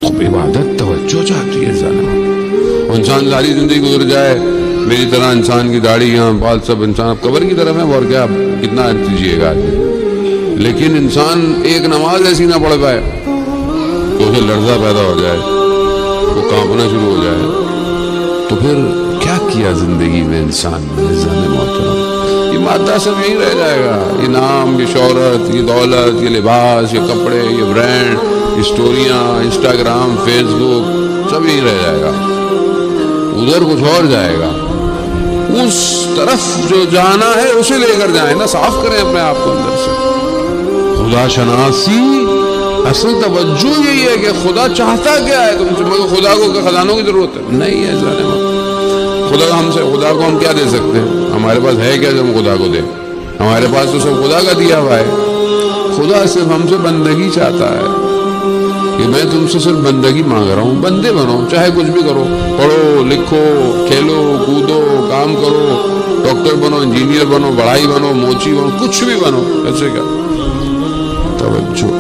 خوب عبادت توجہ چاہتی ہے ظالم. انسان ساری زندگی گزر جائے میری طرح انسان کی داڑھی بال سب انسان اب قبر کی طرف ہے اور کیا کتنا دیجیے گا آدمی. لیکن انسان ایک نماز ایسی نہ پڑھ پائے تو اسے لرزہ پیدا ہو جائے, وہ کانپنا شروع ہو جائے, تو پھر کیا کیا زندگی میں انسان نے؟ ظالم محترم, یہ مادہ سب یہی رہ جائے گا, یہ نام, یہ شہرت, یہ دولت, یہ لباس, یہ کپڑے, یہ برانڈ, یہ اسٹوریاں, انسٹاگرام, فیس بک, سب یہی رہ جائے گا. ادھر کچھ اور جائے گا. اس طرف جو جانا ہے اسے لے کر جائیں نا, صاف کریں اپنے آپ کو اندر سے. خدا شناسی اصل توجہ یہی ہے کہ خدا چاہتا کیا ہے تم سے. مگر خدا کو خزانوں کی ضرورت ہے نہیں ہے ظالم. خدا کو ہم کیا دے سکتے ہیں؟ ہمارے پاس ہے کیا جو ہم خدا کو دیں؟ ہمارے پاس تو سب خدا کا دیا ہوا ہے. خدا صرف ہم سے بندگی چاہتا ہے کہ میں تم سے صرف بندگی مانگ رہا ہوں. بندے بنو, چاہے کچھ بھی کرو, پڑھو لکھو, کھیلو کودو, کام کرو, ڈاکٹر بنو, انجینئر بنو, بڑائی بنو, موچی بنو, کچھ بھی بنو. ایسے کیا توجہ